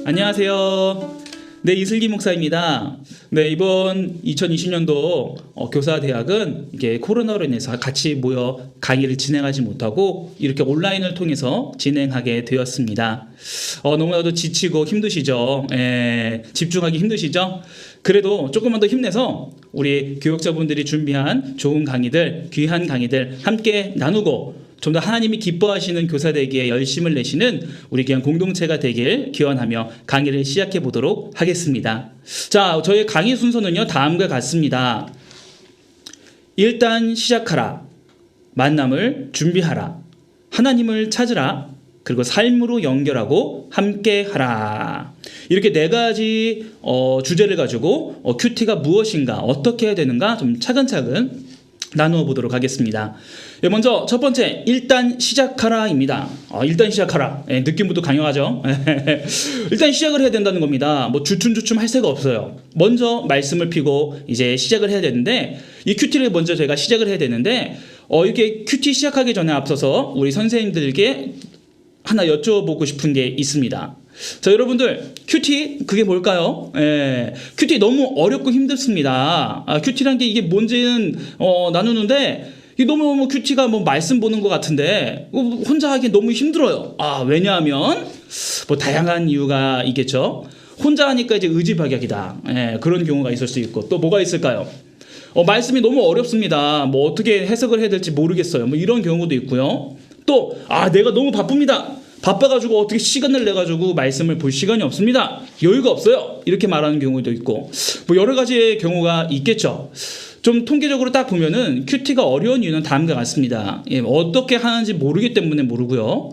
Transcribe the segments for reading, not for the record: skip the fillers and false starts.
안녕하세요. 네, 이슬기 목사입니다. 네, 이번 2020년도 교사대학은 이게 코로나로 인해서 같이 모여 강의를 진행하지 못하고 이렇게 온라인을 통해서 진행하게 되었습니다. 너무나도 지치고 힘드시죠? 집중하기 힘드시죠? 그래도 조금만 더 힘내서 우리 교육자분들이 준비한 좋은 강의들, 귀한 강의들 함께 나누고 좀 더 하나님이 기뻐하시는 교사 되기에 열심을 내시는 우리 귀한 공동체가 되길 기원하며 강의를 시작해 보도록 하겠습니다. 자, 저희 강의 순서는요, 다음과 같습니다. 일단 시작하라. 만남을 준비하라. 하나님을 찾으라. 그리고 삶으로 연결하고 함께하라. 이렇게 네 가지 주제를 가지고 큐티가 무엇인가, 어떻게 해야 되는가 좀 차근차근 나누어 보도록 하겠습니다. 먼저 첫 번째, 일단 시작하라입니다. 일단 시작하라. 느낌부터 강력하죠. 일단 시작을 해야 된다는 겁니다. 뭐 주춤주춤 할 새가 없어요. 먼저 말씀을 피고 이제 시작을 해야 되는데, 이 큐티를 먼저 제가 시작을 해야 되는데, 이렇게 큐티 시작하기 전에 앞서서 우리 선생님들께 하나 여쭤보고 싶은 게 있습니다. 자, 여러분들, 큐티 그게 뭘까요? 큐티 너무 어렵고 힘들습니다. 큐티란 게 이게 뭔지는 나누는데, 너무 큐티가 뭐 말씀 보는 것 같은데 혼자 하기 너무 힘들어요. 왜냐하면 뭐 다양한 이유가 있겠죠. 혼자 하니까 이제 의지박약이다. 그런 경우가 있을 수 있고, 또 뭐가 있을까요? 말씀이 너무 어렵습니다. 뭐 어떻게 해석을 해야 될지 모르겠어요. 뭐 이런 경우도 있고요. 또 내가 너무 바쁩니다. 바빠가지고 어떻게 시간을 내가지고 말씀을 볼 시간이 없습니다. 여유가 없어요. 이렇게 말하는 경우도 있고, 뭐 여러 가지의 경우가 있겠죠. 좀 통계적으로 딱 보면은 큐티가 어려운 이유는 다음과 같습니다. 어떻게 하는지 모르기 때문에 모르고요.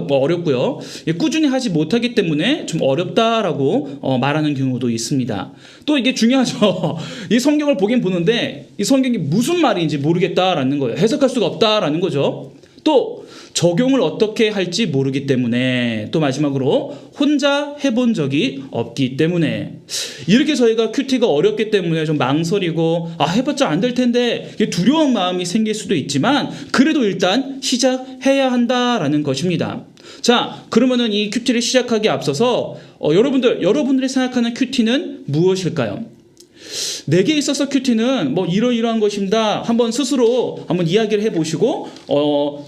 어렵고요. 꾸준히 하지 못하기 때문에 좀 어렵다라고 말하는 경우도 있습니다. 또 이게 중요하죠. 이 성경을 보긴 보는데 이 성경이 무슨 말인지 모르겠다라는 거예요. 해석할 수가 없다라는 거죠. 또 적용을 어떻게 할지 모르기 때문에, 또 마지막으로 혼자 해본 적이 없기 때문에, 이렇게 저희가 큐티가 어렵기 때문에 좀 망설이고 해봤자 안 될 텐데 두려운 마음이 생길 수도 있지만, 그래도 일단 시작해야 한다라는 것입니다. 자, 그러면은 이 큐티를 시작하기에 앞서서 여러분들이 생각하는 큐티는 무엇일까요? 내게 있어서 큐티는 뭐 이러이러한 것입니다. 한번 스스로 한번 이야기를 해보시고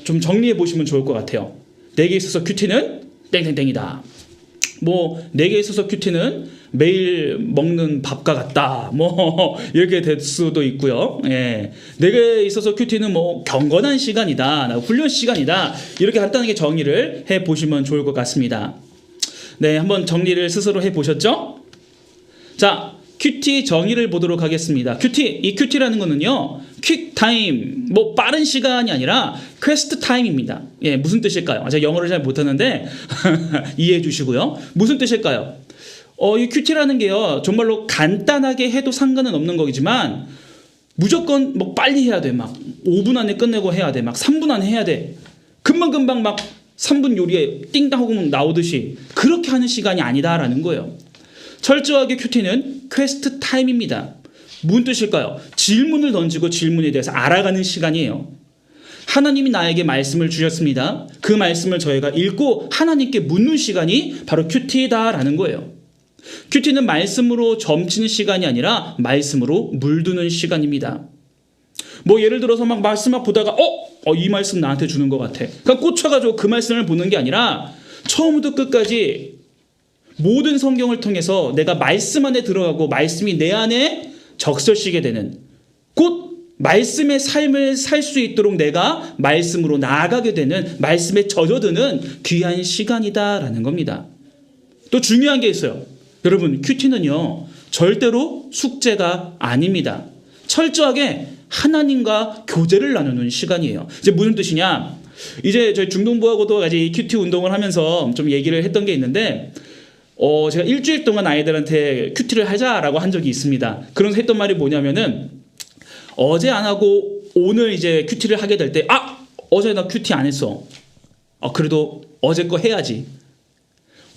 좀 정리해 보시면 좋을 것 같아요. 내게 있어서 큐티는 땡땡땡이다. 뭐 내게 있어서 큐티는 매일 먹는 밥과 같다. 뭐 이렇게 될 수도 있고요. 내게 있어서 큐티는 뭐 경건한 시간이다, 훈련 시간이다. 이렇게 간단하게 정의를 해 보시면 좋을 것 같습니다. 네, 한번 정리를 스스로 해 보셨죠? 자, 큐티 정의를 보도록 하겠습니다. 이 큐티라는 거는요, 퀵 타임, 뭐 빠른 시간이 아니라 퀘스트 타임입니다. 무슨 뜻일까요? 제가 영어를 잘 못하는데 이해해 주시고요. 무슨 뜻일까요? 이 큐티라는 게요, 정말로 간단하게 해도 상관은 없는 거지만 무조건 뭐 빨리 해야 돼. 막 5분 안에 끝내고 해야 돼. 막 3분 안에 해야 돼. 금방금방 막 3분 요리에 띵당 하고 나오듯이 그렇게 하는 시간이 아니다라는 거예요. 철저하게 큐티는 퀘스트 타임입니다. 무슨 뜻일까요? 질문을 던지고 질문에 대해서 알아가는 시간이에요. 하나님이 나에게 말씀을 주셨습니다. 그 말씀을 저희가 읽고 하나님께 묻는 시간이 바로 큐티다라는 거예요. 큐티는 말씀으로 점치는 시간이 아니라 말씀으로 물드는 시간입니다. 뭐 예를 들어서 막 말씀 막 보다가 이 말씀 나한테 주는 것 같아. 그러니까 꽂혀가지고 그 말씀을 보는 게 아니라 처음부터 끝까지 모든 성경을 통해서 내가 말씀 안에 들어가고 말씀이 내 안에 적설시게 되는, 곧 말씀의 삶을 살 수 있도록 내가 말씀으로 나아가게 되는, 말씀에 젖어드는 귀한 시간이다라는 겁니다. 또 중요한 게 있어요. 여러분, 큐티는요, 절대로 숙제가 아닙니다. 철저하게 하나님과 교제를 나누는 시간이에요. 이제 무슨 뜻이냐? 이제 저희 중동부하고도 아직 큐티 운동을 하면서 좀 얘기를 했던 게 있는데, 제가 일주일 동안 아이들한테 큐티를 하자라고 한 적이 있습니다. 그런 했던 말이 뭐냐면은, 어제 안 하고 오늘 이제 큐티를 하게 될 때, 어제 나 큐티 안 했어. 그래도 어제 거 해야지.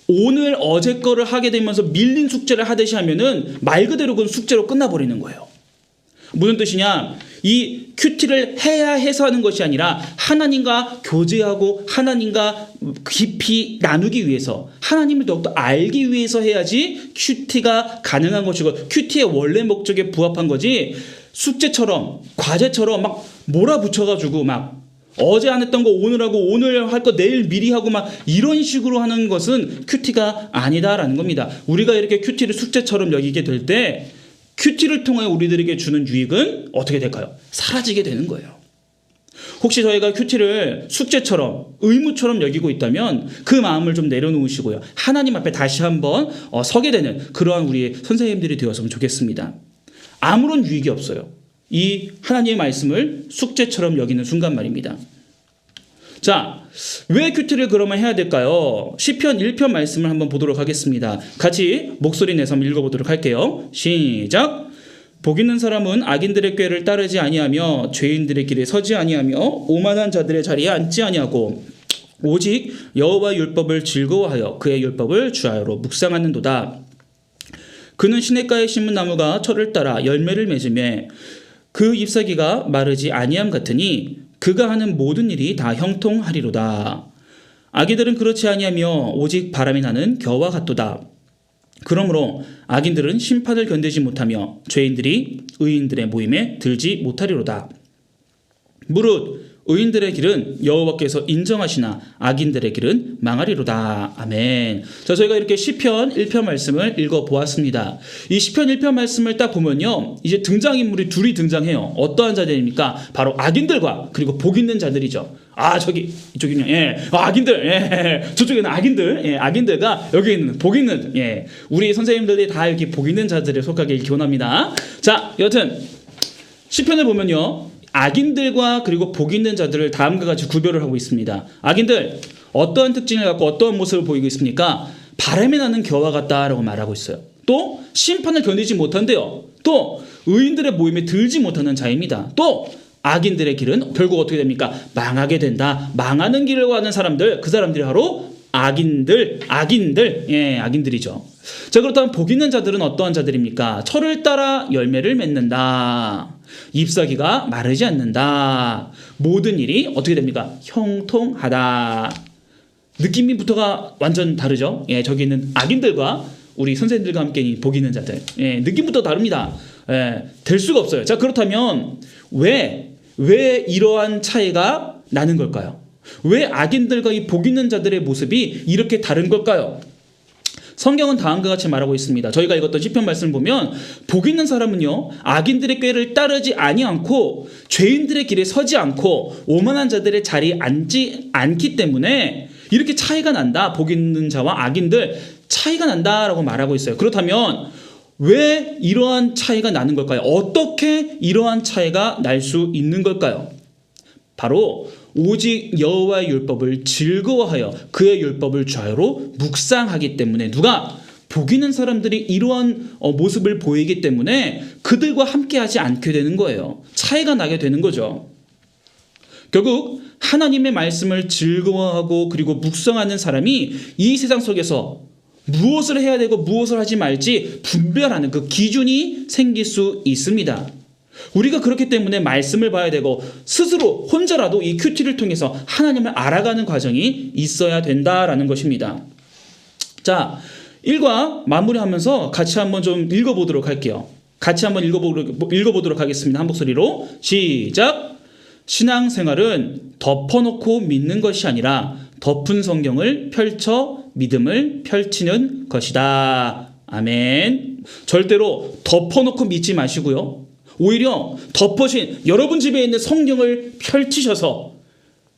오늘 어제 거를 하게 되면서 밀린 숙제를 하듯이 하면은 말 그대로 그 숙제로 끝나버리는 거예요. 무슨 뜻이냐? 이 큐티를 해야 해서 하는 것이 아니라 하나님과 교제하고 하나님과 깊이 나누기 위해서, 하나님을 더욱더 알기 위해서 해야지 큐티가 가능한 것이고, 큐티의 원래 목적에 부합한 거지, 숙제처럼 과제처럼 막 몰아붙여가지고 막 어제 안 했던 거 오늘 하고 오늘 할 거 내일 미리 하고 막 이런 식으로 하는 것은 큐티가 아니다라는 겁니다. 우리가 이렇게 큐티를 숙제처럼 여기게 될 때 큐티를 통해 우리들에게 주는 유익은 어떻게 될까요? 사라지게 되는 거예요. 혹시 저희가 큐티를 숙제처럼 의무처럼 여기고 있다면 그 마음을 좀 내려놓으시고요. 하나님 앞에 다시 한번 서게 되는 그러한 우리 선생님들이 되었으면 좋겠습니다. 아무런 유익이 없어요. 이 하나님의 말씀을 숙제처럼 여기는 순간 말입니다. 자, 왜 큐티를 그러면 해야 될까요? 시편 1편 말씀을 한번 보도록 하겠습니다. 같이 목소리 내서 한번 읽어보도록 할게요. 시작. 복 있는 사람은 악인들의 꾀를 따르지 아니하며 죄인들의 길에 서지 아니하며 오만한 자들의 자리에 앉지 아니하고 오직 여호와의 율법을 즐거워하여 그의 율법을 주야로 묵상하는도다. 그는 시냇가에 심은 나무가 철을 따라 열매를 맺으며 그 잎사귀가 마르지 아니함 같으니 그가 하는 모든 일이 다 형통하리로다. 악인들은 그렇지 아니하며 오직 바람이 나는 겨와 같도다. 그러므로 악인들은 심판을 견디지 못하며 죄인들이 의인들의 모임에 들지 못하리로다. 무릇 의인들의 길은 여호와께서 인정하시나 악인들의 길은 망하리로다. 아멘. 자, 저희가 이렇게 시편 1편 말씀을 읽어보았습니다. 이 시편 1편 말씀을 딱 보면요, 이제 등장인물이 둘이 등장해요. 어떠한 자들입니까? 바로 악인들과 그리고 복 있는 자들이죠. 이쪽이요. 예. 악인들. 예. 저쪽에는 악인들. 예. 악인들과 여기 있는 복 있는. 예. 우리 선생님들이 다 이렇게 복 있는 자들에 속하길 기원합니다. 자, 여튼 시편을 보면요, 악인들과 그리고 복 있는 자들을 다음과 같이 구별을 하고 있습니다. 악인들, 어떠한 특징을 갖고 어떠한 모습을 보이고 있습니까? 바람이 나는 겨와 같다라고 말하고 있어요. 또 심판을 견디지 못한대요. 또 의인들의 모임에 들지 못하는 자입니다. 또 악인들의 길은 결국 어떻게 됩니까? 망하게 된다. 망하는 길을 가는 사람들, 그 사람들이 바로 악인들, 예, 악인들이죠. 자, 그렇다면 복 있는 자들은 어떠한 자들입니까? 철을 따라 열매를 맺는다. 잎사귀가 마르지 않는다. 모든 일이 어떻게 됩니까? 형통하다. 느낌부터가 완전 다르죠. 예, 저기 있는 악인들과 우리 선생님들과 함께 복 있는 자들. 예, 느낌부터 다릅니다. 예, 될 수가 없어요. 자, 그렇다면 왜 이러한 차이가 나는 걸까요? 왜 악인들과 이 복 있는 자들의 모습이 이렇게 다른 걸까요? 성경은 다음과 같이 말하고 있습니다. 저희가 읽었던 시편 말씀을 보면 복 있는 사람은요, 악인들의 꾀를 따르지 아니않고 죄인들의 길에 서지 않고 오만한 자들의 자리에 앉지 않기 때문에 이렇게 차이가 난다. 복 있는 자와 악인들 차이가 난다라고 말하고 있어요. 그렇다면 왜 이러한 차이가 나는 걸까요? 어떻게 이러한 차이가 날 수 있는 걸까요? 바로 오직 여호와의 율법을 즐거워하여 그의 율법을 좌우로 묵상하기 때문에, 누가? 복 있는 사람들이 이러한 모습을 보이기 때문에 그들과 함께하지 않게 되는 거예요. 차이가 나게 되는 거죠. 결국 하나님의 말씀을 즐거워하고 그리고 묵상하는 사람이 이 세상 속에서 무엇을 해야 되고 무엇을 하지 말지 분별하는 그 기준이 생길 수 있습니다. 우리가 그렇기 때문에 말씀을 봐야 되고 스스로 혼자라도 이 큐티를 통해서 하나님을 알아가는 과정이 있어야 된다라는 것입니다. 자, 1과 마무리하면서 같이 한번 좀 읽어보도록 할게요. 같이 한번 읽어보도록 하겠습니다. 한 목소리로 시작. 신앙생활은 덮어놓고 믿는 것이 아니라 덮은 성경을 펼쳐 믿음을 펼치는 것이다. 아멘. 절대로 덮어놓고 믿지 마시고요, 오히려 덮어진 여러분 집에 있는 성경을 펼치셔서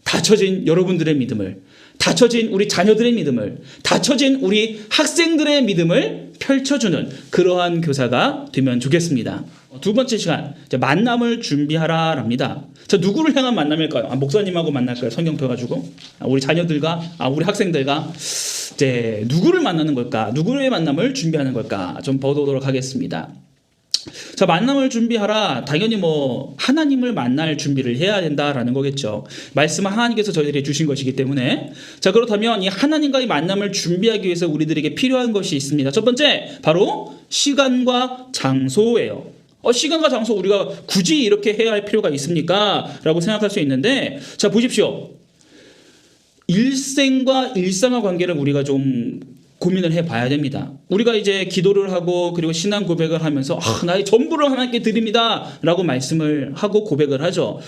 닫혀진 여러분들의 믿음을, 닫혀진 우리 자녀들의 믿음을, 닫혀진 우리 학생들의 믿음을 펼쳐주는 그러한 교사가 되면 좋겠습니다. 두 번째 시간, 만남을 준비하라랍니다. 자, 누구를 향한 만남일까요? 목사님하고 만날까요? 성경 펴가지고 우리 자녀들과 우리 학생들과 이제 누구를 만나는 걸까? 누구의 만남을 준비하는 걸까? 좀 보도록 하겠습니다. 자, 만남을 준비하라. 당연히 하나님을 만날 준비를 해야 된다라는 거겠죠. 말씀은 하나님께서 저희들에게 주신 것이기 때문에. 자, 그렇다면 이 하나님과의 만남을 준비하기 위해서 우리들에게 필요한 것이 있습니다. 첫 번째, 바로 시간과 장소예요. 시간과 장소 우리가 굳이 이렇게 해야 할 필요가 있습니까? 라고 생각할 수 있는데, 자, 보십시오. 일생과 일상의 관계를 우리가 좀 고민을 해봐야 됩니다. 우리가 이제 기도를 하고 그리고 신앙 고백을 하면서 나의 전부를 하나님께 드립니다 라고 말씀을 하고 고백을 하죠.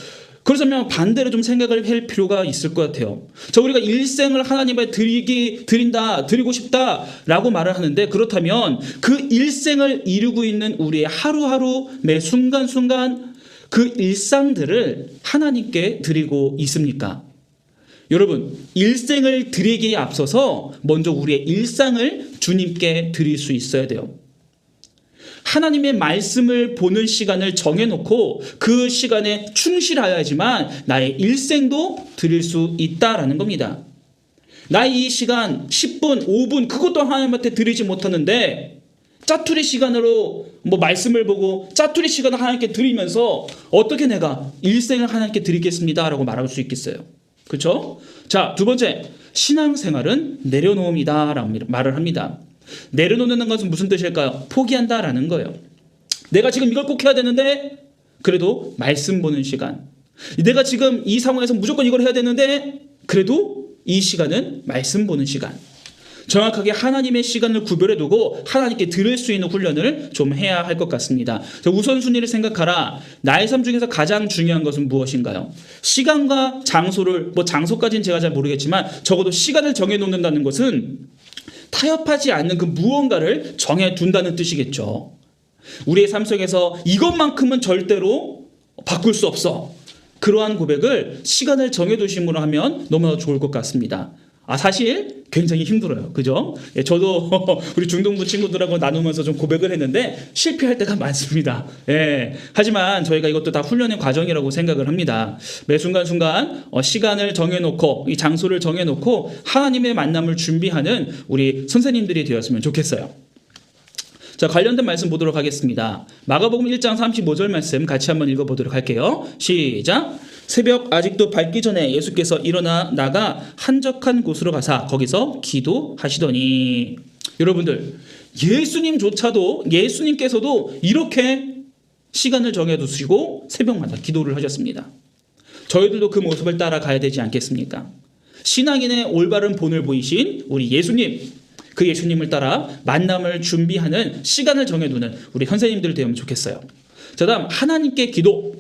그렇다면 반대로 좀 생각을 할 필요가 있을 것 같아요. 우리가 일생을 하나님께 드리고 싶다 라고 말을 하는데, 그렇다면 그 일생을 이루고 있는 우리의 하루하루 매 순간순간 그 일상들을 하나님께 드리고 있습니까? 여러분, 일생을 드리기에 앞서서 먼저 우리의 일상을 주님께 드릴 수 있어야 돼요. 하나님의 말씀을 보는 시간을 정해놓고 그 시간에 충실하여야지만 나의 일생도 드릴 수 있다라는 겁니다. 나의 이 시간 10분, 5분 그것도 하나님한테 드리지 못하는데 짜투리 시간으로 말씀을 보고 짜투리 시간을 하나님께 드리면서 어떻게 내가 일생을 하나님께 드리겠습니다 라고 말할 수 있겠어요? 그렇죠? 자, 두 번째, 신앙생활은 내려놓음이다 라고 말을 합니다. 내려놓는 것은 무슨 뜻일까요? 포기한다라는 거예요. 내가 지금 이걸 꼭 해야 되는데 그래도 말씀 보는 시간, 내가 지금 이 상황에서 무조건 이걸 해야 되는데 그래도 이 시간은 말씀 보는 시간, 정확하게 하나님의 시간을 구별해 두고 하나님께 들을 수 있는 훈련을 좀 해야 할 것 같습니다. 우선순위를 생각하라. 나의 삶 중에서 가장 중요한 것은 무엇인가요? 시간과 장소를, 장소까지는 제가 잘 모르겠지만 적어도 시간을 정해놓는다는 것은 타협하지 않는 그 무언가를 정해둔다는 뜻이겠죠. 우리의 삶 속에서 이것만큼은 절대로 바꿀 수 없어. 그러한 고백을 시간을 정해두심으로 하면 너무나 좋을 것 같습니다. 사실 굉장히 힘들어요. 그죠? 저도 우리 중동부 친구들하고 나누면서 좀 고백을 했는데 실패할 때가 많습니다. 하지만 저희가 이것도 다 훈련의 과정이라고 생각을 합니다. 매 순간순간 시간을 정해놓고 이 장소를 정해놓고 하나님의 만남을 준비하는 우리 선생님들이 되었으면 좋겠어요. 자, 관련된 말씀 보도록 하겠습니다. 마가복음 1장 35절 말씀 같이 한번 읽어보도록 할게요. 시작. 새벽 아직도 밝기 전에 예수께서 일어나 나가 한적한 곳으로 가사 거기서 기도하시더니, 여러분들, 예수님께서도 이렇게 시간을 정해두시고 새벽마다 기도를 하셨습니다. 저희들도 그 모습을 따라가야 되지 않겠습니까? 신앙인의 올바른 본을 보이신 우리 예수님, 그 예수님을 따라 만남을 준비하는 시간을 정해두는 우리 선생님들 되면 좋겠어요. 자, 다음 하나님께 기도.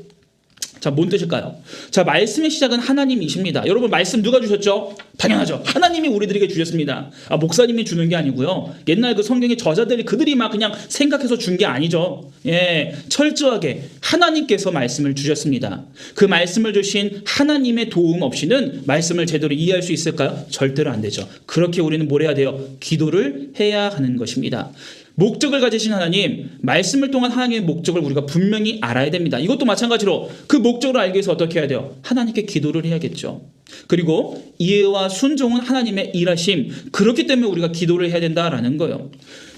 자, 뭔 뜻일까요? 자, 말씀의 시작은 하나님이십니다. 여러분, 말씀 누가 주셨죠? 당연하죠. 하나님이 우리들에게 주셨습니다. 목사님이 주는 게 아니고요. 옛날 그 성경의 저자들이 그들이 막 그냥 생각해서 준 게 아니죠. 철저하게 하나님께서 말씀을 주셨습니다. 그 말씀을 주신 하나님의 도움 없이는 말씀을 제대로 이해할 수 있을까요? 절대로 안 되죠. 그렇게 우리는 뭘 해야 돼요? 기도를 해야 하는 것입니다. 목적을 가지신 하나님, 말씀을 통한 하나님의 목적을 우리가 분명히 알아야 됩니다. 이것도 마찬가지로 그 목적을 알기 위해서 어떻게 해야 돼요? 하나님께 기도를 해야겠죠. 그리고 이해와 순종은 하나님의 일하심, 그렇기 때문에 우리가 기도를 해야 된다라는 거예요.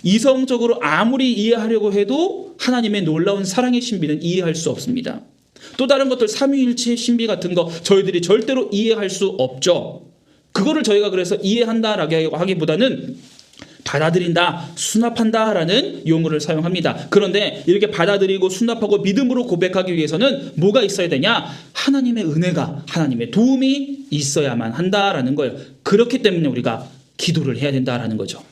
이성적으로 아무리 이해하려고 해도 하나님의 놀라운 사랑의 신비는 이해할 수 없습니다. 또 다른 것들, 삼위일체의 신비 같은 거 저희들이 절대로 이해할 수 없죠. 그거를 저희가 그래서 이해한다라고 하기보다는 받아들인다, 수납한다라는 용어를 사용합니다. 그런데 이렇게 받아들이고 수납하고 믿음으로 고백하기 위해서는 뭐가 있어야 되냐? 하나님의 은혜가, 하나님의 도움이 있어야만 한다라는 거예요. 그렇기 때문에 우리가 기도를 해야 된다라는 거죠.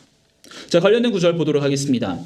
자, 관련된 구절 보도록 하겠습니다.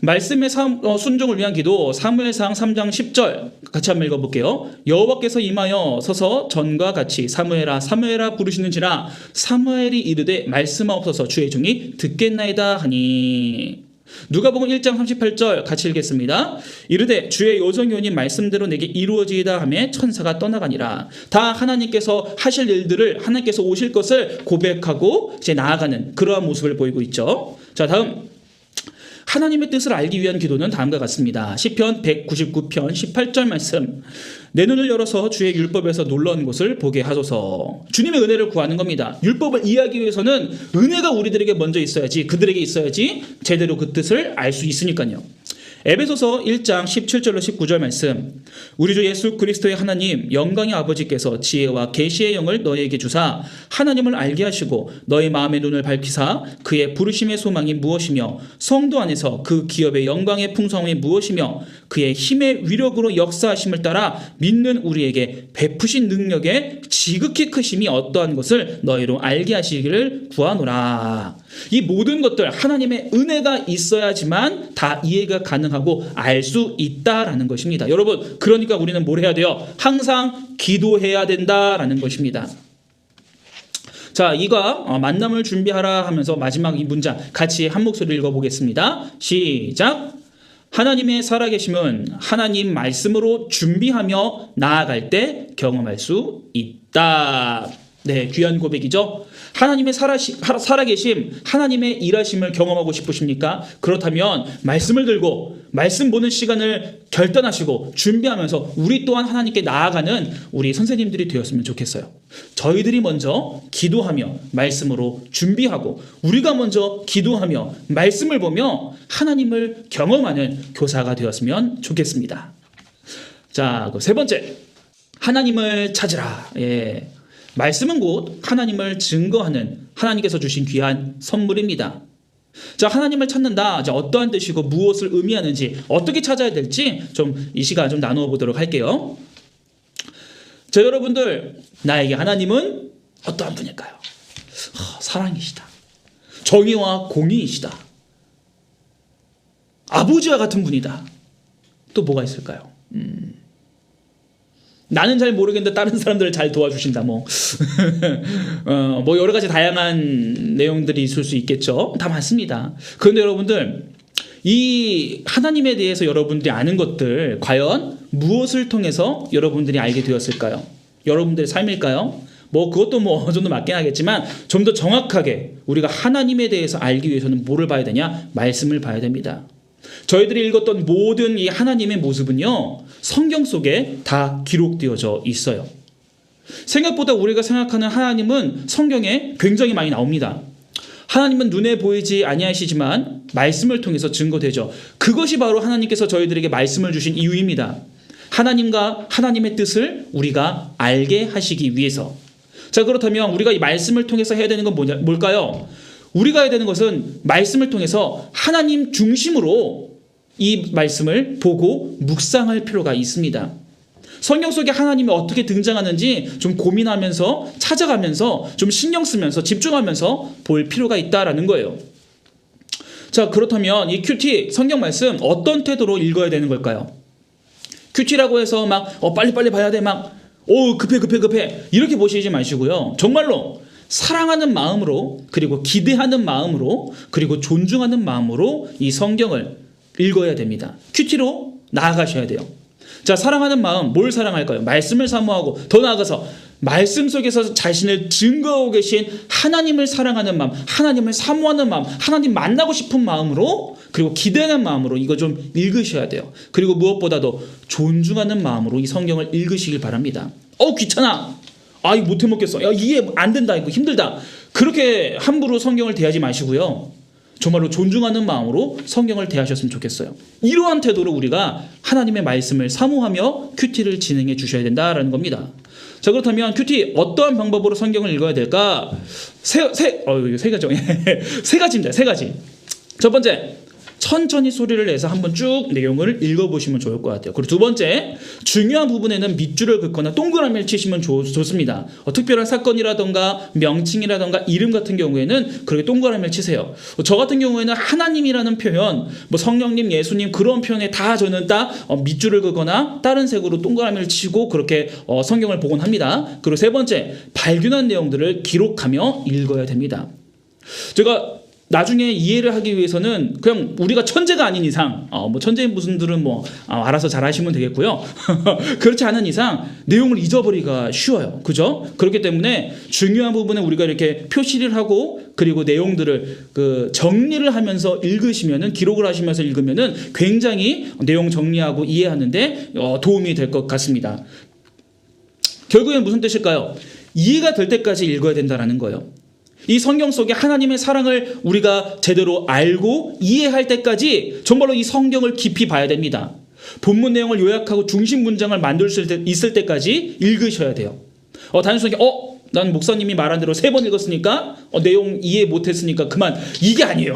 말씀의 순종을 위한 기도, 사무엘상 3장 10절 같이 한번 읽어볼게요. 여호와께서 임하여 서서 전과 같이 사무엘아 사무엘아 부르시는지라 사무엘이 이르되 말씀하옵소서 주의 종이 듣겠나이다 하니. 누가복음 1장 38절 같이 읽겠습니다. 이르되 주의 요정이오니 말씀대로 내게 이루어지이다 하며 천사가 떠나가니라. 다 하나님께서 하실 일들을, 하나님께서 오실 것을 고백하고 이제 나아가는 그러한 모습을 보이고 있죠. 자, 다음 하나님의 뜻을 알기 위한 기도는 다음과 같습니다. 시편 199편 18절 말씀. 내 눈을 열어서 주의 율법에서 놀라운 것을 보게 하소서. 주님의 은혜를 구하는 겁니다. 율법을 이해하기 위해서는 은혜가 우리들에게 먼저 있어야지, 그들에게 있어야지 제대로 그 뜻을 알 수 있으니까요. 에베소서 1장 17절로 19절 말씀. 우리 주 예수 그리스도의 하나님 영광의 아버지께서 지혜와 계시의 영을 너희에게 주사 하나님을 알게 하시고 너희 마음의 눈을 밝히사 그의 부르심의 소망이 무엇이며 성도 안에서 그 기업의 영광의 풍성함이 무엇이며 그의 힘의 위력으로 역사하심을 따라 믿는 우리에게 베푸신 능력의 지극히 크심이 어떠한 것을 너희로 알게 하시기를 구하노라. 이 모든 것들 하나님의 은혜가 있어야지만 다 이해가 가능하고 알 수 있다라는 것입니다. 여러분, 그러니까 우리는 뭘 해야 돼요? 항상 기도해야 된다라는 것입니다. 자, 이거 만남을 준비하라 하면서 마지막 이 문장 같이 한 목소리로 읽어보겠습니다. 시작. 하나님의 살아계심은 하나님 말씀으로 준비하며 나아갈 때 경험할 수 있다. 네, 귀한 고백이죠. 하나님의 살아계심, 하나님의 일하심을 경험하고 싶으십니까? 그렇다면 말씀을 들고 말씀 보는 시간을 결단하시고 준비하면서 우리 또한 하나님께 나아가는 우리 선생님들이 되었으면 좋겠어요. 저희들이 먼저 기도하며 말씀으로 준비하고 우리가 먼저 기도하며 말씀을 보며 하나님을 경험하는 교사가 되었으면 좋겠습니다. 자, 세 번째, 하나님을 찾으라. 예. 말씀은 곧 하나님을 증거하는 하나님께서 주신 귀한 선물입니다. 자, 하나님을 찾는다. 자, 어떠한 뜻이고 무엇을 의미하는지 어떻게 찾아야 될지 좀 이 시간 좀 나누어 보도록 할게요. 자, 여러분들, 나에게 하나님은 어떠한 분일까요? 사랑이시다. 정의와 공의이시다. 아버지와 같은 분이다. 또 뭐가 있을까요? 나는 잘 모르겠는데 다른 사람들을 잘 도와주신다. 뭐 여러 가지 다양한 내용들이 있을 수 있겠죠. 다 맞습니다. 그런데 여러분들, 이 하나님에 대해서 여러분들이 아는 것들 과연 무엇을 통해서 여러분들이 알게 되었을까요? 여러분들의 삶일까요? 그것도 어느 정도 맞긴 하겠지만 좀 더 정확하게 우리가 하나님에 대해서 알기 위해서는 뭐를 봐야 되냐? 말씀을 봐야 됩니다. 저희들이 읽었던 모든 이 하나님의 모습은요, 성경 속에 다 기록되어져 있어요. 생각보다 우리가 생각하는 하나님은 성경에 굉장히 많이 나옵니다. 하나님은 눈에 보이지 아니하시지만 말씀을 통해서 증거되죠. 그것이 바로 하나님께서 저희들에게 말씀을 주신 이유입니다. 하나님과 하나님의 뜻을 우리가 알게 하시기 위해서. 자, 그렇다면 우리가 이 말씀을 통해서 해야 되는 건 뭘까요? 우리가 해야 되는 것은 말씀을 통해서 하나님 중심으로 이 말씀을 보고 묵상할 필요가 있습니다. 성경 속에 하나님이 어떻게 등장하는지 좀 고민하면서 찾아가면서 좀 신경 쓰면서 집중하면서 볼 필요가 있다라는 거예요. 자, 그렇다면 이 큐티 성경 말씀 어떤 태도로 읽어야 되는 걸까요? 큐티라고 해서 빨리빨리 봐야 돼, 급해 이렇게 보시지 마시고요. 정말로 사랑하는 마음으로, 그리고 기대하는 마음으로, 그리고 존중하는 마음으로 이 성경을 읽어야 됩니다. 큐티로 나아가셔야 돼요. 자, 사랑하는 마음, 뭘 사랑할까요? 말씀을 사모하고 더 나아가서 말씀 속에서 자신을 증거하고 계신 하나님을 사랑하는 마음, 하나님을 사모하는 마음, 하나님 만나고 싶은 마음으로, 그리고 기대하는 마음으로 이거 좀 읽으셔야 돼요. 그리고 무엇보다도 존중하는 마음으로 이 성경을 읽으시길 바랍니다. 귀찮아. 이거 못해 먹겠어. 이해 안 된다. 이거 힘들다. 그렇게 함부로 성경을 대하지 마시고요. 정말로 존중하는 마음으로 성경을 대하셨으면 좋겠어요. 이러한 태도로 우리가 하나님의 말씀을 사모하며 큐티를 진행해 주셔야 된다라는 겁니다. 자, 그렇다면 큐티 어떠한 방법으로 성경을 읽어야 될까? 세 가지죠. 세 가지입니다. 세 가지. 첫 번째, 천천히 소리를 내서 한번 쭉 내용을 읽어보시면 좋을 것 같아요. 그리고 두 번째, 중요한 부분에는 밑줄을 긋거나 동그라미를 치시면 좋습니다. 특별한 사건이라던가 명칭이라던가 이름 같은 경우에는 그렇게 동그라미를 치세요. 저 같은 경우에는 하나님이라는 표현, 성령님, 예수님 그런 표현에 다 저는 밑줄을 긋거나 다른 색으로 동그라미를 치고 그렇게 성경을 보곤 합니다. 그리고 세 번째, 발견한 내용들을 기록하며 읽어야 됩니다. 제가 나중에 이해를 하기 위해서는 그냥 우리가 천재가 아닌 이상, 천재인 분들은 알아서 잘 하시면 되겠고요. 그렇지 않은 이상 내용을 잊어버리기가 쉬워요. 그죠? 그렇기 때문에 중요한 부분에 우리가 이렇게 표시를 하고 그리고 내용들을 정리를 하면서 읽으시면은, 기록을 하시면서 읽으면은 굉장히 내용 정리하고 이해하는데 도움이 될 것 같습니다. 결국엔 무슨 뜻일까요? 이해가 될 때까지 읽어야 된다는 거예요. 이 성경 속에 하나님의 사랑을 우리가 제대로 알고 이해할 때까지 정말로 이 성경을 깊이 봐야 됩니다. 본문 내용을 요약하고 중심 문장을 만들 수 있을 때까지 읽으셔야 돼요. 단순하게 난 목사님이 말한 대로 3번 읽었으니까 내용 이해 못했으니까 그만, 이게 아니에요.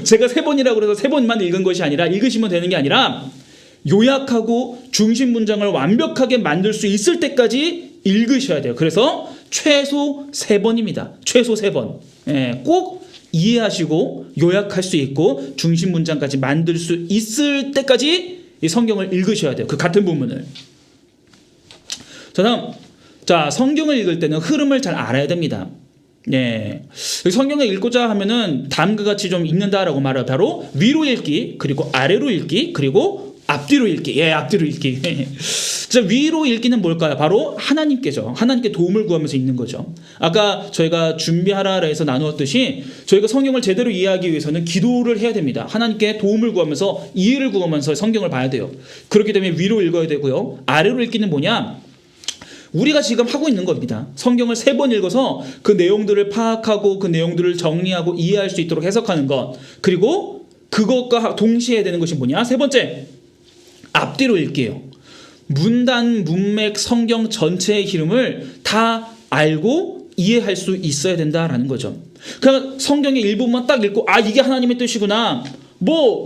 제가 3번이라고 그래서 3번만 읽은 것이 아니라, 읽으시면 되는 게 아니라 요약하고 중심 문장을 완벽하게 만들 수 있을 때까지 읽으셔야 돼요. 그래서 최소 3번입니다. 최소 3번. 꼭 이해하시고 요약할 수 있고 중심 문장까지 만들 수 있을 때까지 이 성경을 읽으셔야 돼요. 그 같은 부분을. 다음, 성경을 읽을 때는 흐름을 잘 알아야 됩니다. 성경을 읽고자 하면은 다음과 같이 좀 읽는다라고 말해요. 바로 위로 읽기, 그리고 아래로 읽기, 그리고 앞뒤로 읽기. 앞뒤로 읽기. 위로 읽기는 뭘까요? 바로 하나님께죠. 하나님께 도움을 구하면서 읽는 거죠. 아까 저희가 준비하라 해서 나누었듯이 저희가 성경을 제대로 이해하기 위해서는 기도를 해야 됩니다. 하나님께 도움을 구하면서 이해를 구하면서 성경을 봐야 돼요. 그렇기 때문에 위로 읽어야 되고요. 아래로 읽기는 뭐냐? 우리가 지금 하고 있는 겁니다. 성경을 3번 읽어서 그 내용들을 파악하고 그 내용들을 정리하고 이해할 수 있도록 해석하는 것. 그리고 그것과 동시에 해야 되는 것이 뭐냐? 3번째, 앞뒤로 읽기예요. 문단, 문맥, 성경 전체의 흐름을 다 알고 이해할 수 있어야 된다라는 거죠. 그러니까 성경의 일부만 딱 읽고 이게 하나님의 뜻이구나,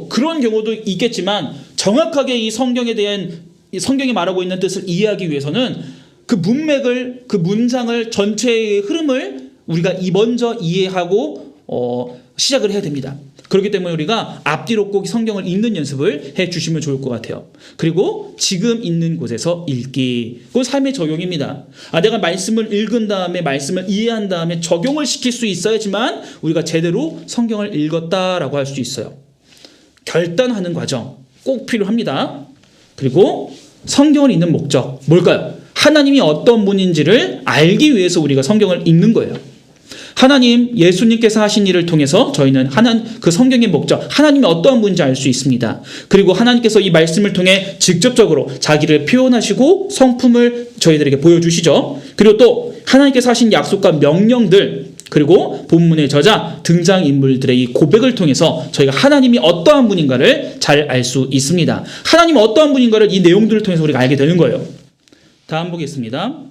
그런 경우도 있겠지만 정확하게 이 성경에 대한, 성경이 말하고 있는 뜻을 이해하기 위해서는 그 문맥을, 그 문장을, 전체의 흐름을 우리가 먼저 이해하고 시작을 해야 됩니다. 그렇기 때문에 우리가 앞뒤로 꼭 성경을 읽는 연습을 해 주시면 좋을 것 같아요. 그리고 지금 있는 곳에서 읽기. 그건 삶의 적용입니다. 내가 말씀을 읽은 다음에, 말씀을 이해한 다음에 적용을 시킬 수 있어야지만 우리가 제대로 성경을 읽었다라고 할 수 있어요. 결단하는 과정 꼭 필요합니다. 그리고 성경을 읽는 목적 뭘까요? 하나님이 어떤 분인지를 알기 위해서 우리가 성경을 읽는 거예요. 하나님, 예수님께서 하신 일을 통해서 저희는 그 성경의 목적, 하나님이 어떠한 분인지 알 수 있습니다. 그리고 하나님께서 이 말씀을 통해 직접적으로 자기를 표현하시고 성품을 저희들에게 보여주시죠. 그리고 또 하나님께서 하신 약속과 명령들, 그리고 본문의 저자, 등장인물들의 이 고백을 통해서 저희가 하나님이 어떠한 분인가를 잘 알 수 있습니다. 하나님이 어떠한 분인가를 이 내용들을 통해서 우리가 알게 되는 거예요. 다음 보겠습니다.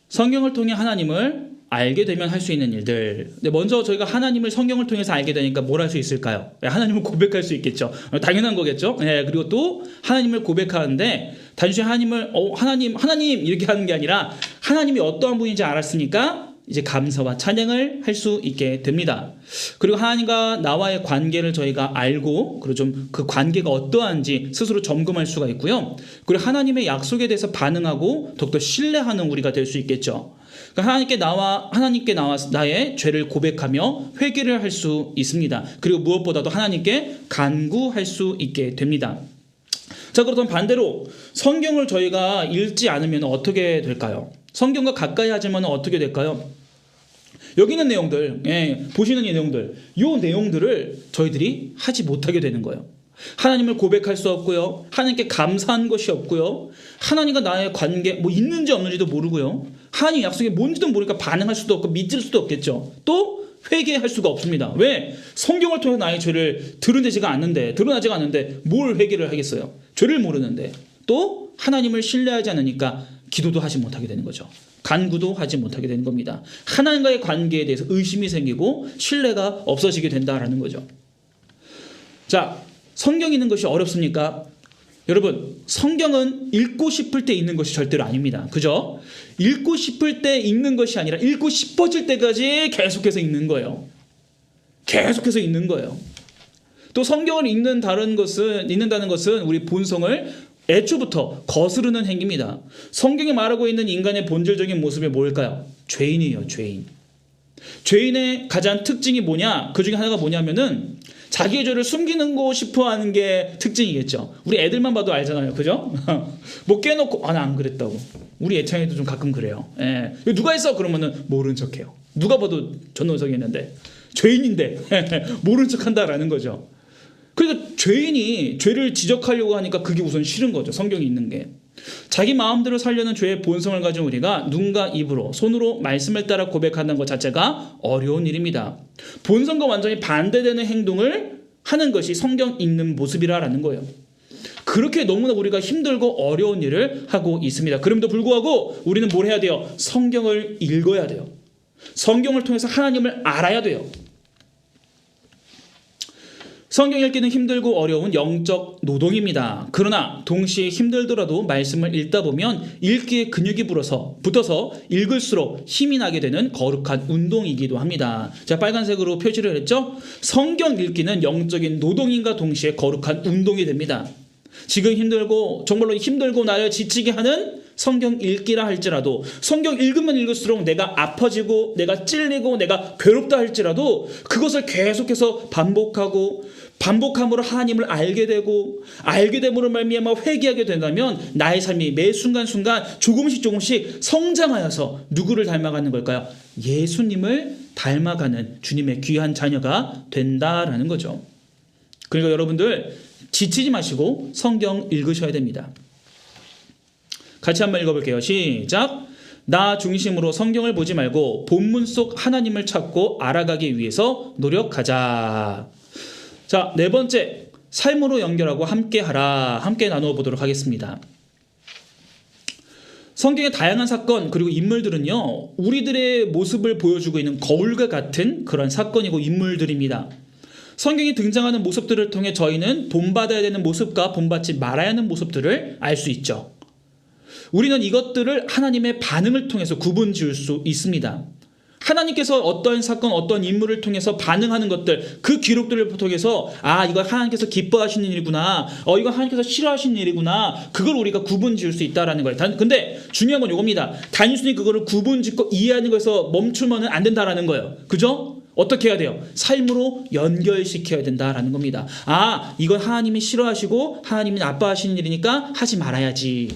성경을 통해 하나님을 알게 되면 할 수 있는 일들. 근데 먼저 저희가 하나님을 성경을 통해서 알게 되니까 뭘 할 수 있을까요? 하나님을 고백할 수 있겠죠. 당연한 거겠죠. 그리고 또 하나님을 고백하는데 단순히 하나님 이렇게 하는 게 아니라 하나님이 어떠한 분인지 알았으니까 이제 감사와 찬양을 할 수 있게 됩니다. 그리고 하나님과 나와의 관계를 저희가 알고, 그리고 좀 그 관계가 어떠한지 스스로 점검할 수가 있고요. 그리고 하나님의 약속에 대해서 반응하고 더욱더 신뢰하는 우리가 될 수 있겠죠. 그러니까 하나님께 나와 나의 죄를 고백하며 회개를 할 수 있습니다. 그리고 무엇보다도 하나님께 간구할 수 있게 됩니다. 그렇다면 반대로 성경을 저희가 읽지 않으면 어떻게 될까요? 성경과 가까이 하지만 어떻게 될까요? 여기 있는 내용들, 보시는 이 내용들을 저희들이 하지 못하게 되는 거예요. 하나님을 고백할 수 없고요. 하나님께 감사한 것이 없고요. 하나님과 나의 관계 있는지 없는지도 모르고요. 하나님 약속이 뭔지도 모르니까 반응할 수도 없고 믿을 수도 없겠죠. 또 회개할 수가 없습니다. 왜? 성경을 통해 나의 죄를 드러나지가 않는데 뭘 회개를 하겠어요? 죄를 모르는데. 또 하나님을 신뢰하지 않으니까 기도도 하지 못하게 되는 거죠. 간구도 하지 못하게 되는 겁니다. 하나님과의 관계에 대해서 의심이 생기고 신뢰가 없어지게 된다라는 거죠. 성경 읽는 것이 어렵습니까? 여러분, 성경은 읽고 싶을 때 읽는 것이 절대로 아닙니다. 그죠? 읽고 싶을 때 읽는 것이 아니라 읽고 싶어질 때까지 계속해서 읽는 거예요. 계속해서 읽는 거예요. 또 성경을 읽는다는 것은 우리 본성을 애초부터 거스르는 행위입니다. 성경이 말하고 있는 인간의 본질적인 모습이 뭘까요? 죄인이에요, 죄인. 죄인의 가장 특징이 뭐냐? 그 중에 하나가 뭐냐면은 자기의 죄를 숨기는 싶어 하는 게 특징이겠죠. 우리 애들만 봐도 알잖아요. 그죠? 깨놓고, 나 안 그랬다고. 우리 애창이도 좀 가끔 그래요. 누가 했어? 그러면은 모른 척 해요. 누가 봐도 전노석이 했는데. 죄인인데, 모른 척 한다라는 거죠. 그러니까 죄인이 죄를 지적하려고 하니까 그게 우선 싫은 거죠. 성경이 있는 게. 자기 마음대로 살려는 죄의 본성을 가진 우리가 눈과 입으로 손으로 말씀을 따라 고백하는 것 자체가 어려운 일입니다. 본성과 완전히 반대되는 행동을 하는 것이 성경 읽는 모습이라는 거예요. 그렇게 너무나 우리가 힘들고 어려운 일을 하고 있습니다. 그럼에도 불구하고 우리는 뭘 해야 돼요? 성경을 읽어야 돼요. 성경을 통해서 하나님을 알아야 돼요. 성경 읽기는 힘들고 어려운 영적 노동입니다. 그러나 동시에 힘들더라도 말씀을 읽다 보면 읽기에 근육이 붙어서 읽을수록 힘이 나게 되는 거룩한 운동이기도 합니다. 자, 빨간색으로 표시를 했죠? 성경 읽기는 영적인 노동인과 동시에 거룩한 운동이 됩니다. 지금 힘들고 정말로 힘들고 나를 지치게 하는 성경 읽기라 할지라도 성경 읽으면 읽을수록 내가 아파지고 내가 찔리고 내가 괴롭다 할지라도 그것을 계속해서 반복함으로 하나님을 알게 되고 알게 됨으로 말미암아 회개하게 된다면 나의 삶이 매 순간순간 조금씩 성장하여서 누구를 닮아가는 걸까요? 예수님을 닮아가는 주님의 귀한 자녀가 된다라는 거죠. 그러니까 여러분들 지치지 마시고 성경 읽으셔야 됩니다. 같이 한번 읽어볼게요. 시작. 나 중심으로 성경을 보지 말고 본문 속 하나님을 찾고 알아가기 위해서 노력하자. 자, 네 번째, 삶으로 연결하고 함께하라. 함께 나누어 보도록 하겠습니다. 성경의 다양한 사건 그리고 인물들은요, 우리들의 모습을 보여주고 있는 거울과 같은 그런 사건이고 인물들입니다. 성경이 등장하는 모습들을 통해 저희는 본받아야 되는 모습과 본받지 말아야 하는 모습들을 알 수 있죠. 우리는 이것들을 하나님의 반응을 통해서 구분 지을 수 있습니다. 하나님께서 어떤 사건, 어떤 인물을 통해서 반응하는 것들, 그 기록들을 통해서 이거 하나님께서 기뻐하시는 일이구나, 이거 하나님께서 싫어하시는 일이구나, 그걸 우리가 구분 지을 수 있다는 거예요. 근데 중요한 건 이겁니다. 단순히 그거를 구분 짓고 이해하는 것에서 멈추면 안 된다라는 거예요. 그죠? 어떻게 해야 돼요? 삶으로 연결시켜야 된다라는 겁니다. 이건 하나님이 싫어하시고 하나님이 나빠하시는 일이니까 하지 말아야지.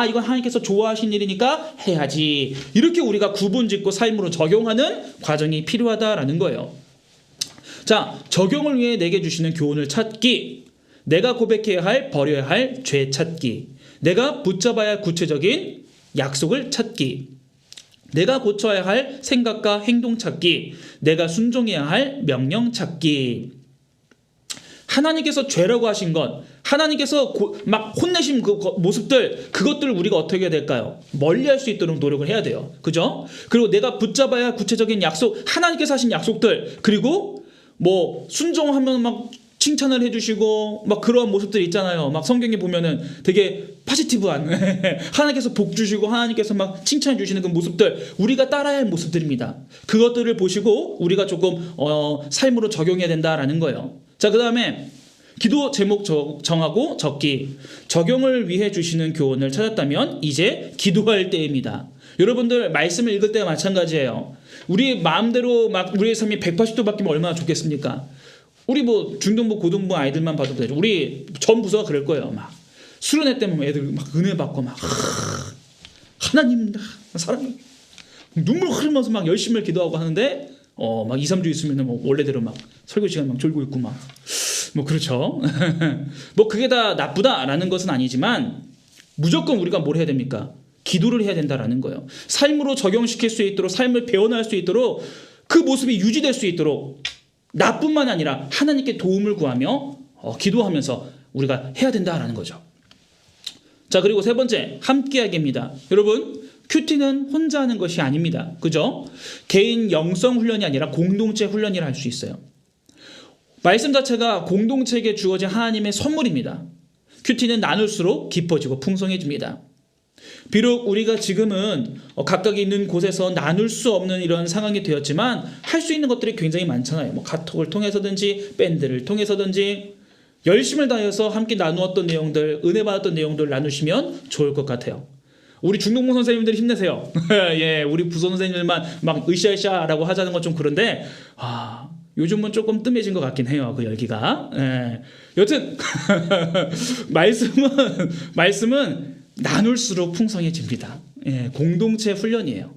이건 하나님께서 좋아하시는 일이니까 해야지. 이렇게 우리가 구분짓고 삶으로 적용하는 과정이 필요하다라는 거예요. 자, 적용을 위해 내게 주시는 교훈을 찾기, 내가 고백해야 할, 버려야 할 죄 찾기, 내가 붙잡아야 할 구체적인 약속을 찾기, 내가 고쳐야 할 생각과 행동 찾기, 내가 순종해야 할 명령 찾기. 하나님께서 죄라고 하신 것, 하나님께서 막 혼내신 그 모습들, 그것들을 우리가 어떻게 해야 될까요? 멀리할 수 있도록 노력을 해야 돼요. 그죠? 그리고 내가 붙잡아야 할 구체적인 약속, 하나님께서 하신 약속들, 그리고 순종하면 막 칭찬을 해주시고 막 그런 모습들 있잖아요. 막 성경에 보면은 되게 포지티브한 하나님께서 복 주시고 하나님께서 막 칭찬해 주시는 그 모습들, 우리가 따라야 할 모습들입니다. 그것들을 보시고 우리가 조금 삶으로 적용해야 된다라는 거예요. 자, 그 다음에 기도 제목 정하고 적기. 적용을 위해 주시는 교훈을 찾았다면 이제 기도할 때입니다. 여러분들 말씀을 읽을 때와 마찬가지예요. 우리 마음대로 막 우리의 삶이 180도 바뀌면 얼마나 좋겠습니까? 우리 중등부 고등부 아이들만 봐도 되죠. 우리 전 부서가 그럴 거예요. 막 수련회 때면 애들 막 은혜 받고 막 하나님 사랑 눈물 흐르면서 막 열심히 기도하고 하는데 막 2, 3주 있으면 원래대로 막 설교 시간 막 졸고 있고 막 그렇죠. 그게 다 나쁘다라는 것은 아니지만 무조건 우리가 뭘 해야 됩니까? 기도를 해야 된다라는 거예요. 삶으로 적용시킬 수 있도록, 삶을 배워나갈 수 있도록, 그 모습이 유지될 수 있도록 나뿐만 아니라 하나님께 도움을 구하며 기도하면서 우리가 해야 된다라는 거죠. 자, 그리고 세 번째, 함께하기입니다. 여러분, 큐티는 혼자 하는 것이 아닙니다. 그죠? 개인 영성 훈련이 아니라 공동체 훈련이라 할 수 있어요. 말씀 자체가 공동체에게 주어진 하나님의 선물입니다. 큐티는 나눌수록 깊어지고 풍성해집니다. 비록 우리가 지금은 각각 있는 곳에서 나눌 수 없는 이런 상황이 되었지만 할 수 있는 것들이 굉장히 많잖아요. 카톡을 통해서든지 밴드를 통해서든지 열심을 다해서 함께 나누었던 내용들, 은혜 받았던 내용들 나누시면 좋을 것 같아요. 우리 중동부 선생님들 힘내세요. 예, 우리 부서 선생님들만 막 으쌰으쌰라고 하자는 건 좀 그런데 요즘은 조금 뜸해진 것 같긴 해요. 그 열기가. 예. 여튼 말씀은 나눌수록 풍성해집니다. 예, 공동체 훈련이에요.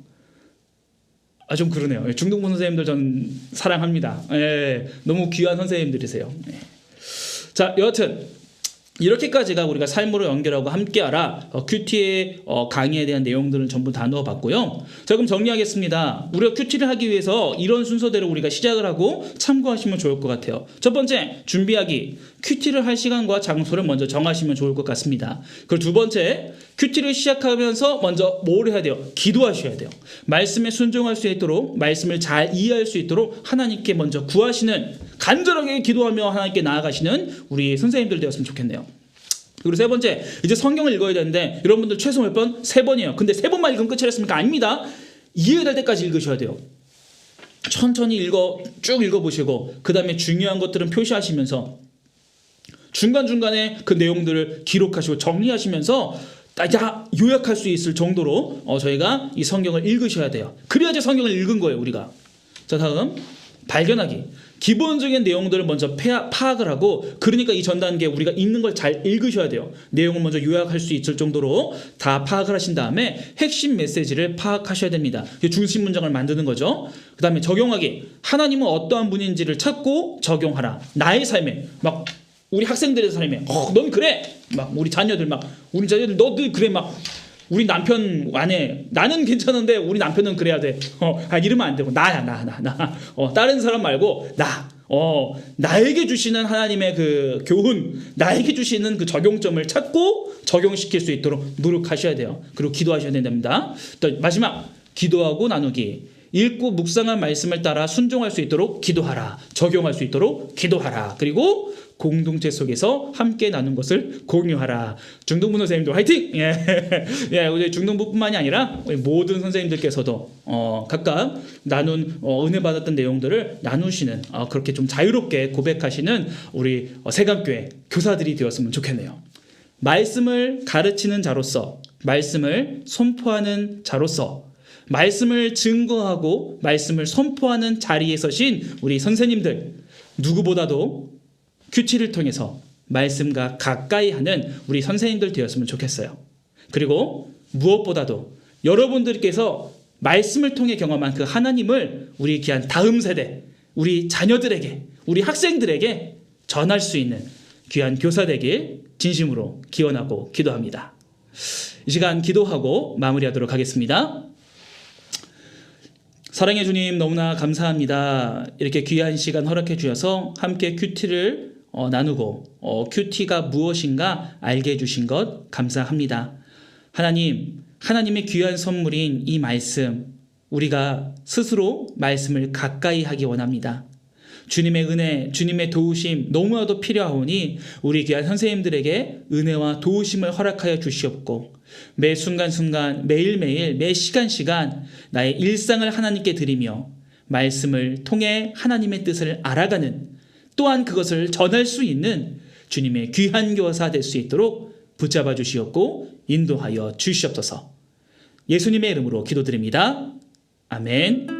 좀 그러네요. 중동부 선생님들 전 사랑합니다. 예, 너무 귀한 선생님들이세요. 예. 자, 여하튼 이렇게까지가 우리가 삶으로 연결하고 함께하라 큐티의 강의에 대한 내용들은 전부 다 넣어봤고요. 자, 그럼 정리하겠습니다. 우리가 큐티를 하기 위해서 이런 순서대로 우리가 시작을 하고 참고하시면 좋을 것 같아요. 첫 번째, 준비하기. 큐티를 할 시간과 장소를 먼저 정하시면 좋을 것 같습니다. 그리고 두 번째, 큐티를 시작하면서 먼저 뭘 해야 돼요? 기도하셔야 돼요. 말씀에 순종할 수 있도록, 말씀을 잘 이해할 수 있도록 하나님께 먼저 구하시는, 간절하게 기도하며 하나님께 나아가시는 우리 선생님들 되었으면 좋겠네요. 그리고 세 번째, 이제 성경을 읽어야 되는데 여러분들 최소 몇 번? 3번이에요. 근데 3번만 읽으면 끝이랬습니까? 아닙니다. 이해될 때까지 읽으셔야 돼요. 천천히 쭉 읽어보시고 그 다음에 중요한 것들은 표시하시면서 중간중간에 그 내용들을 기록하시고 정리하시면서 딱 요약할 수 있을 정도로 저희가 이 성경을 읽으셔야 돼요. 그래야지 성경을 읽은 거예요, 우리가. 자, 다음 발견하기. 기본적인 내용들을 먼저 파악을 하고, 그러니까 이 전 단계 우리가 읽는 걸 잘 읽으셔야 돼요. 내용을 먼저 요약할 수 있을 정도로 다 파악을 하신 다음에 핵심 메시지를 파악하셔야 됩니다. 중심 문장을 만드는 거죠. 그 다음에 적용하기. 하나님은 어떠한 분인지를 찾고 적용하라. 나의 삶에, 막 우리 학생들의 삶에 넌 그래, 막 우리 자녀들 너도 그래, 막 우리 남편 아내 나는 괜찮은데 우리 남편은 그래야 돼. 이러면 안 되고 나야 나. 다른 사람 말고 나에게 주시는 하나님의 그 교훈, 나에게 주시는 그 적용점을 찾고 적용시킬 수 있도록 노력하셔야 돼요. 그리고 기도하셔야 된답니다. 또 마지막, 기도하고 나누기. 읽고 묵상한 말씀을 따라 순종할 수 있도록 기도하라. 적용할 수 있도록 기도하라. 그리고 공동체 속에서 함께 나눈 것을 공유하라. 중등부 선생님도 화이팅! 예, 우리 중등부뿐만이 아니라 우리 모든 선생님들께서도 각각 나눈 은혜 받았던 내용들을 나누시는, 그렇게 좀 자유롭게 고백하시는 우리 세강교회 교사들이 되었으면 좋겠네요. 말씀을 가르치는 자로서, 말씀을 선포하는 자로서, 말씀을 증거하고 말씀을 선포하는 자리에 서신 우리 선생님들, 누구보다도 큐티를 통해서 말씀과 가까이 하는 우리 선생님들 되었으면 좋겠어요. 그리고 무엇보다도 여러분들께서 말씀을 통해 경험한 그 하나님을 우리 귀한 다음 세대, 우리 자녀들에게, 우리 학생들에게 전할 수 있는 귀한 교사 되길 진심으로 기원하고 기도합니다. 이 시간 기도하고 마무리하도록 하겠습니다. 사랑해 주님, 너무나 감사합니다. 이렇게 귀한 시간 허락해 주셔서 함께 큐티를 나누고 큐티가 무엇인가 알게 해주신 것 감사합니다. 하나님, 하나님의 귀한 선물인 이 말씀, 우리가 스스로 말씀을 가까이 하기 원합니다. 주님의 은혜, 주님의 도우심 너무나도 필요하오니 우리 귀한 선생님들에게 은혜와 도우심을 허락하여 주시옵고, 매 순간순간, 매일매일, 매 시간시간 나의 일상을 하나님께 드리며 말씀을 통해 하나님의 뜻을 알아가는, 또한 그것을 전할 수 있는 주님의 귀한 교사 될 수 있도록 붙잡아 주시옵고 인도하여 주시옵소서. 예수님의 이름으로 기도드립니다. 아멘.